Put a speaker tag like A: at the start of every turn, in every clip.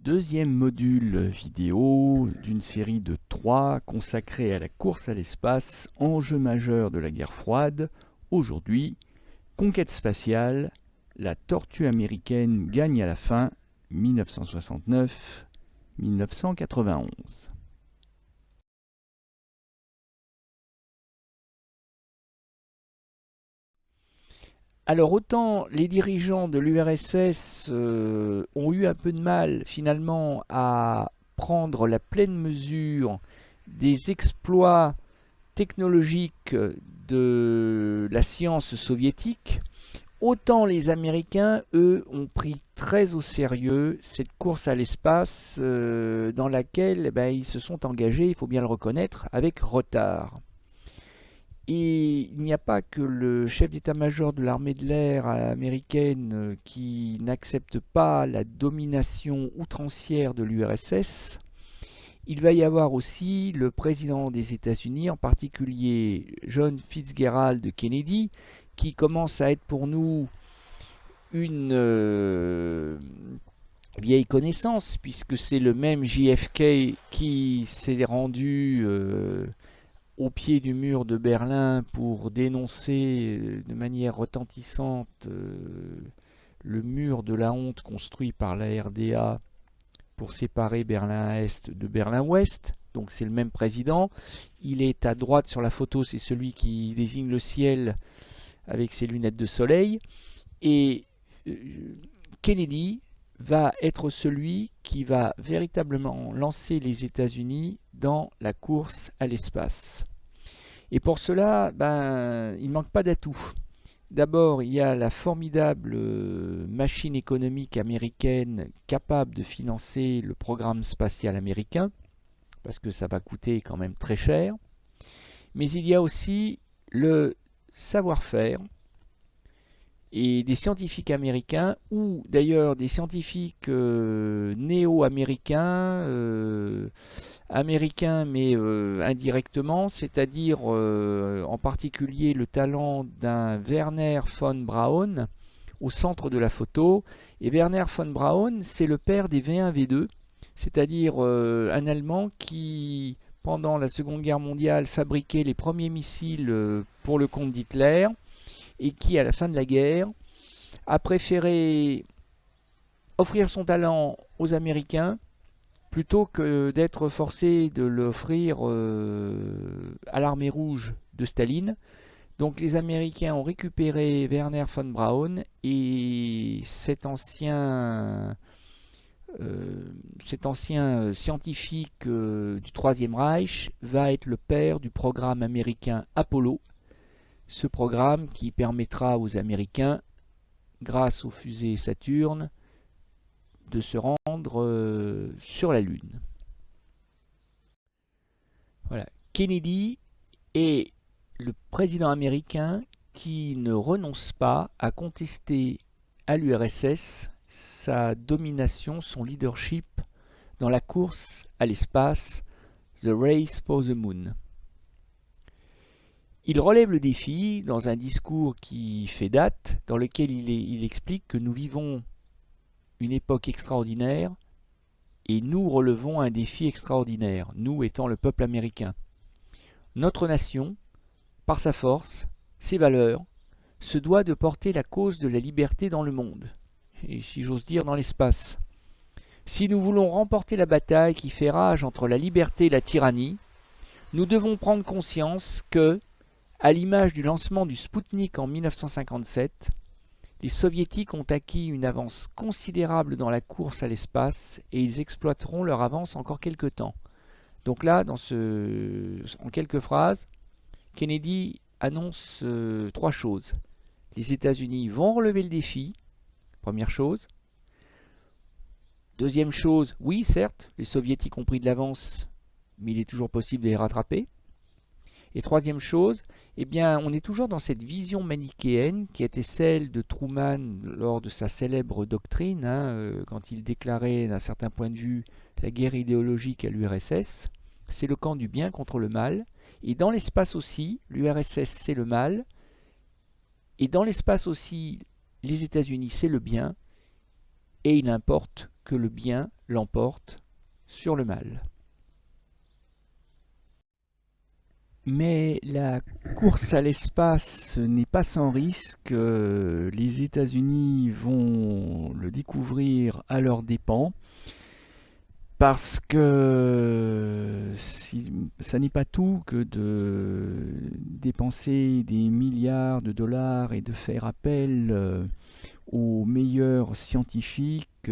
A: deuxième module vidéo d'une série de 3 consacrée à la course à l'espace, enjeu majeur de la guerre froide. Aujourd'hui, conquête spatiale, la tortue américaine gagne à la fin, 1969-1991. Alors autant les dirigeants de l'URSS ont eu un peu de mal finalement à prendre la pleine mesure des exploits technologiques de la science soviétique, autant les Américains, eux, ont pris très au sérieux cette course à l'espace dans laquelle ils se sont engagés, il faut bien le reconnaître, avec retard. Et il n'y a pas que le chef d'état-major de l'armée de l'air américaine qui n'accepte pas la domination outrancière de l'URSS. Il va y avoir aussi le président des États-Unis, en particulier John Fitzgerald Kennedy, qui commence à être pour nous une vieille connaissance, puisque c'est le même JFK qui s'est rendu au pied du mur de Berlin pour dénoncer de manière retentissante le mur de la honte construit par la RDA pour séparer Berlin-Est de Berlin-Ouest. Donc c'est le même président. Il est à droite sur la photo, c'est celui qui désigne le ciel avec ses lunettes de soleil. Et Kennedy va être celui qui va véritablement lancer les États-Unis dans la course à l'espace. Et pour cela, il ne manque pas d'atouts. D'abord, il y a la formidable machine économique américaine capable de financer le programme spatial américain, parce que ça va coûter quand même très cher. Mais il y a aussi le savoir-faire et des scientifiques américains, ou d'ailleurs des scientifiques néo-américains, américains mais indirectement, c'est-à-dire en particulier le talent d'un Wernher von Braun au centre de la photo. Et Wernher von Braun, c'est le père des V1, V2, c'est-à-dire un Allemand qui, pendant la Seconde Guerre mondiale, fabriquait les premiers missiles pour le compte d'Hitler, et qui, à la fin de la guerre, a préféré offrir son talent aux Américains plutôt que d'être forcé de l'offrir à l'armée rouge de Staline. Donc les Américains ont récupéré Wernher von Braun, et cet ancien scientifique du Troisième Reich va être le père du programme américain Apollo, ce programme qui permettra aux Américains, grâce aux fusées Saturne, de se rendre sur la Lune. Voilà. Kennedy est le président américain qui ne renonce pas à contester à l'URSS sa domination, son leadership dans la course à l'espace, The Race for the Moon. Il relève le défi dans un discours qui fait date, dans lequel il explique que nous vivons une époque extraordinaire et nous relevons un défi extraordinaire, nous étant le peuple américain. Notre nation, par sa force, ses valeurs, se doit de porter la cause de la liberté dans le monde, et si j'ose dire dans l'espace. Si nous voulons remporter la bataille qui fait rage entre la liberté et la tyrannie, nous devons prendre conscience que, à l'image du lancement du Spoutnik en 1957, les Soviétiques ont acquis une avance considérable dans la course à l'espace et ils exploiteront leur avance encore quelque temps. Donc là, en quelques phrases, Kennedy annonce 3 choses. Les États-Unis vont relever le défi, première chose. Deuxième chose, oui, certes, les Soviétiques ont pris de l'avance, mais il est toujours possible de les rattraper. Et troisième chose, on est toujours dans cette vision manichéenne qui était celle de Truman lors de sa célèbre doctrine, quand il déclarait d'un certain point de vue la guerre idéologique à l'URSS. C'est le camp du bien contre le mal. Et dans l'espace aussi, l'URSS c'est le mal. Et dans l'espace aussi, les États-Unis c'est le bien. Et il importe que le bien l'emporte sur le mal. Mais la course à l'espace n'est pas sans risque. Les États-Unis vont le découvrir à leurs dépens. Parce que ça n'est pas tout que de dépenser des milliards de dollars et de faire appel aux meilleurs scientifiques.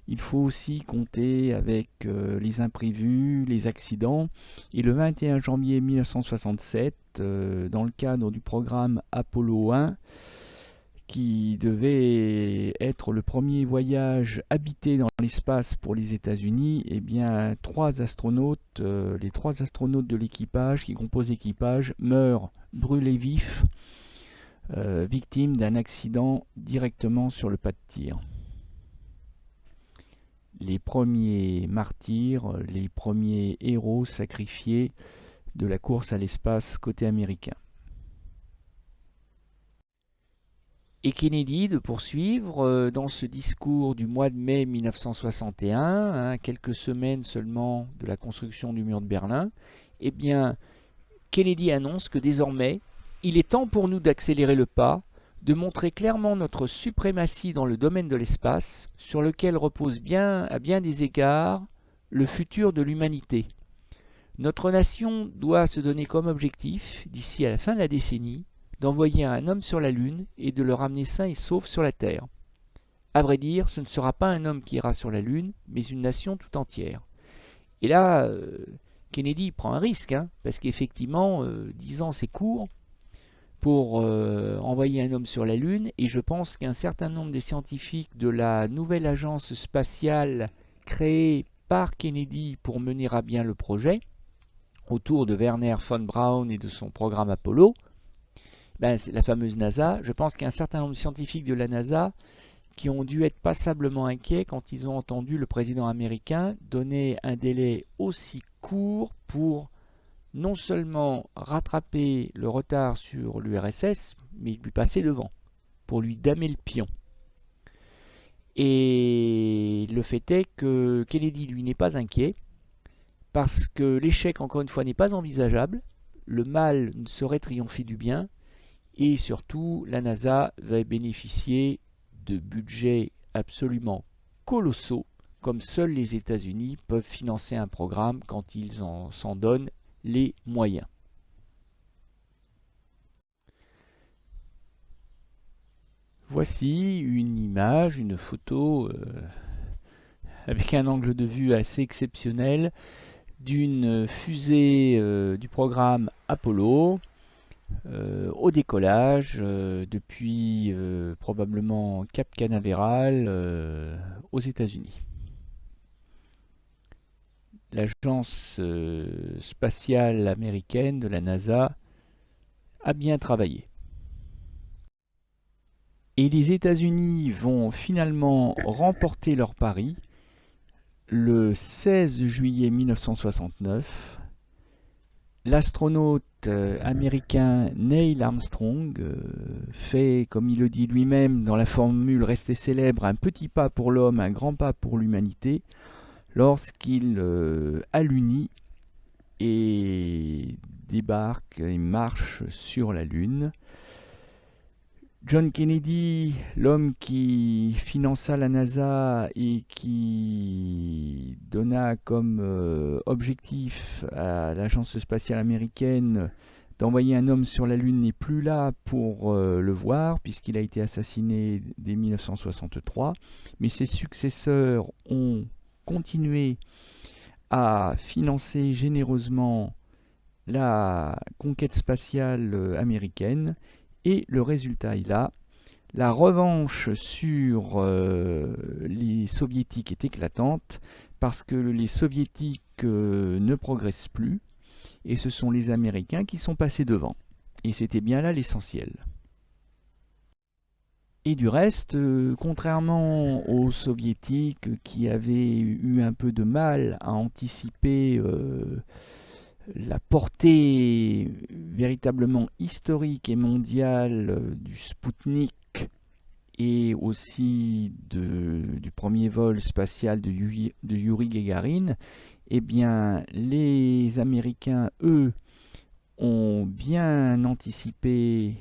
A: Il faut aussi compter avec les imprévus, les accidents. Et le 21 janvier 1967, dans le cadre du programme Apollo 1, qui devait être le premier voyage habité dans l'espace pour les États-Unis, eh bien, les trois astronautes de l'équipage qui composent l'équipage meurent brûlés vifs, victimes d'un accident directement sur le pas de tir. Les premiers martyrs, les premiers héros sacrifiés de la course à l'espace côté américain. Et Kennedy de poursuivre dans ce discours du mois de mai 1961, quelques semaines seulement de la construction du mur de Berlin. Eh bien, Kennedy annonce que désormais, il est temps pour nous d'accélérer le pas, de montrer clairement notre suprématie dans le domaine de l'espace, sur lequel repose à bien des égards le futur de l'humanité. Notre nation doit se donner comme objectif, d'ici à la fin de la décennie, d'envoyer un homme sur la Lune et de le ramener sain et sauf sur la Terre. À vrai dire, ce ne sera pas un homme qui ira sur la Lune, mais une nation tout entière. Et là, Kennedy prend un risque, parce qu'effectivement, 10 ans c'est court pour envoyer un homme sur la Lune, et je pense qu'un certain nombre des scientifiques de la nouvelle agence spatiale créée par Kennedy pour mener à bien le projet, autour de Werner von Braun et de son programme Apollo, c'est la fameuse NASA. Je pense qu'il y a un certain nombre de scientifiques de la NASA qui ont dû être passablement inquiets quand ils ont entendu le président américain donner un délai aussi court pour non seulement rattraper le retard sur l'URSS, mais lui passer devant, pour lui damer le pion. Et le fait est que Kennedy, lui, n'est pas inquiet, parce que l'échec, encore une fois, n'est pas envisageable, le mal ne saurait triompher du bien, et surtout, la NASA va bénéficier de budgets absolument colossaux, comme seuls les États-Unis peuvent financer un programme quand ils s'en donnent les moyens. Voici une image, une photo avec un angle de vue assez exceptionnel d'une fusée du programme Apollo. Au décollage depuis probablement Cap Canaveral aux États-Unis. L'agence spatiale américaine de la NASA a bien travaillé. Et les États-Unis vont finalement remporter leur pari le 16 juillet 1969. L'astronaute américain Neil Armstrong fait, comme il le dit lui-même dans la formule restée célèbre, un petit pas pour l'homme, un grand pas pour l'humanité, lorsqu'il allunit et débarque et marche sur la Lune. John Kennedy, l'homme qui finança la NASA et qui donna comme objectif à l'agence spatiale américaine d'envoyer un homme sur la Lune, n'est plus là pour le voir, puisqu'il a été assassiné dès 1963. Mais ses successeurs ont continué à financer généreusement la conquête spatiale américaine. Et le résultat est là. La revanche sur les soviétiques est éclatante parce que les soviétiques ne progressent plus et ce sont les Américains qui sont passés devant. Et c'était bien là l'essentiel. Et du reste, contrairement aux soviétiques qui avaient eu un peu de mal à anticiper la portée véritablement historique et mondiale du Spoutnik et aussi du premier vol spatial de Yuri Gagarin, eh bien, les Américains, eux, ont bien anticipé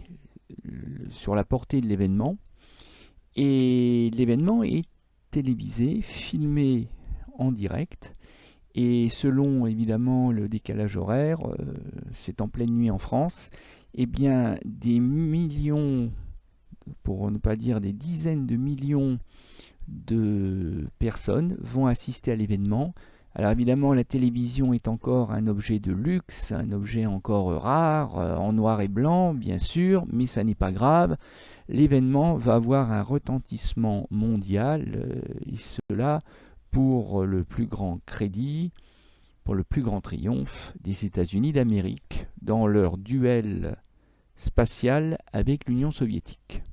A: sur la portée de l'événement. Et l'événement est télévisé, filmé en direct. Et selon évidemment le décalage horaire, c'est en pleine nuit en France, eh bien des millions, pour ne pas dire des dizaines de millions de personnes vont assister à l'événement. Alors évidemment, la télévision est encore un objet de luxe, un objet encore rare, en noir et blanc, bien sûr, mais ça n'est pas grave. L'événement va avoir un retentissement mondial, et cela pour le plus grand crédit, pour le plus grand triomphe des États-Unis d'Amérique dans leur duel spatial avec l'Union soviétique.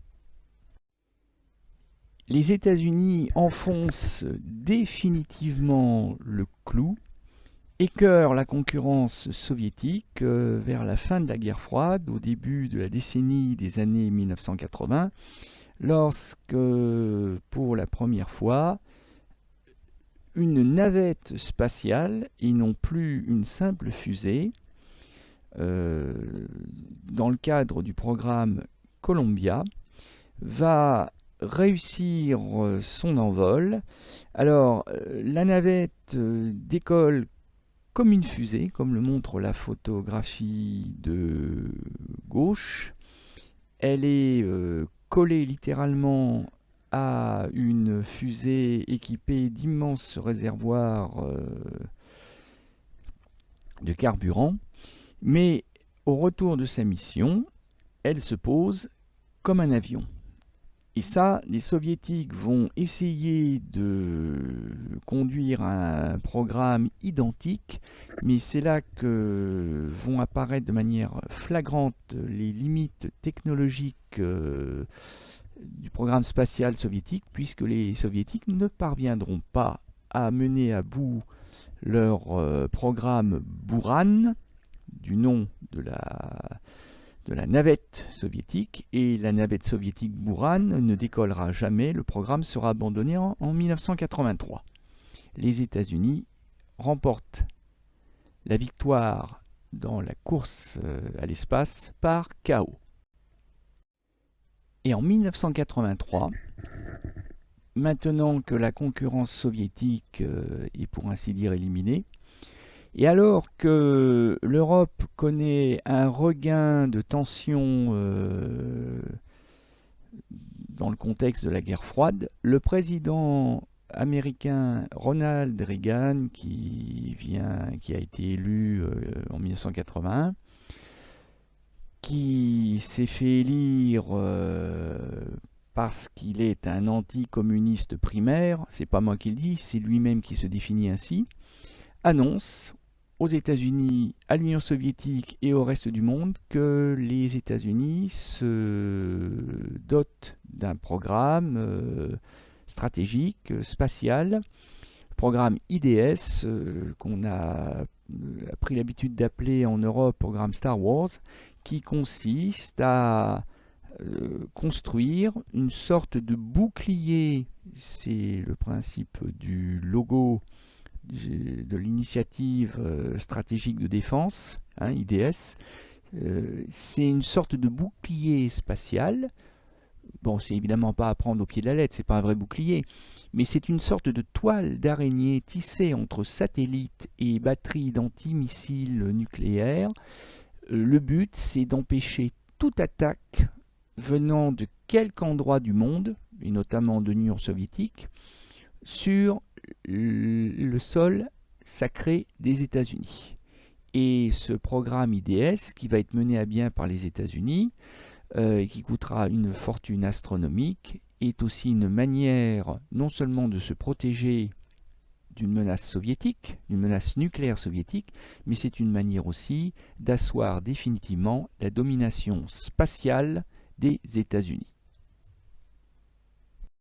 A: Les États-Unis enfoncent définitivement le clou, écœurent la concurrence soviétique vers la fin de la guerre froide, au début de la décennie des années 1980, lorsque, pour la première fois, une navette spatiale, et non plus une simple fusée, dans le cadre du programme Columbia, va réussir son envol. Alors, la navette décolle comme une fusée, comme le montre la photographie de gauche. Elle est collée littéralement à une fusée équipée d'immenses réservoirs de carburant. Mais au retour de sa mission, elle se pose comme un avion. Et ça, les soviétiques vont essayer de conduire un programme identique, mais c'est là que vont apparaître de manière flagrante les limites technologiques du programme spatial soviétique, puisque les soviétiques ne parviendront pas à mener à bout leur programme Buran, du nom de la navette soviétique, et la navette soviétique Buran ne décollera jamais, le programme sera abandonné en 1983. Les États-Unis remportent la victoire dans la course à l'espace par KO. Et en 1983, maintenant que la concurrence soviétique est pour ainsi dire éliminée, et alors que l'Europe connaît un regain de tension dans le contexte de la guerre froide, le président américain Ronald Reagan, qui a été élu en 1981, qui s'est fait élire parce qu'il est un anticommuniste primaire, c'est pas moi qui le dis, c'est lui-même qui se définit ainsi, annonce aux États-Unis, à l'Union soviétique et au reste du monde que les États-Unis se dotent d'un programme stratégique, spatial, programme IDS, qu'on a pris l'habitude d'appeler en Europe programme Star Wars, qui consiste à construire une sorte de bouclier, c'est le principe du logo de l'initiative stratégique de défense, IDS, c'est une sorte de bouclier spatial. Bon, c'est évidemment pas à prendre au pied de la lettre, c'est pas un vrai bouclier, mais c'est une sorte de toile d'araignée tissée entre satellites et batteries d'antimissiles nucléaires. Le but, c'est d'empêcher toute attaque venant de quelque endroit du monde, et notamment de l'Union soviétique, sur le sol sacré des États-Unis. Et ce programme IDS, qui va être mené à bien par les États-Unis, et qui coûtera une fortune astronomique, est aussi une manière non seulement de se protéger d'une menace soviétique, d'une menace nucléaire soviétique, mais c'est une manière aussi d'asseoir définitivement la domination spatiale des États-Unis.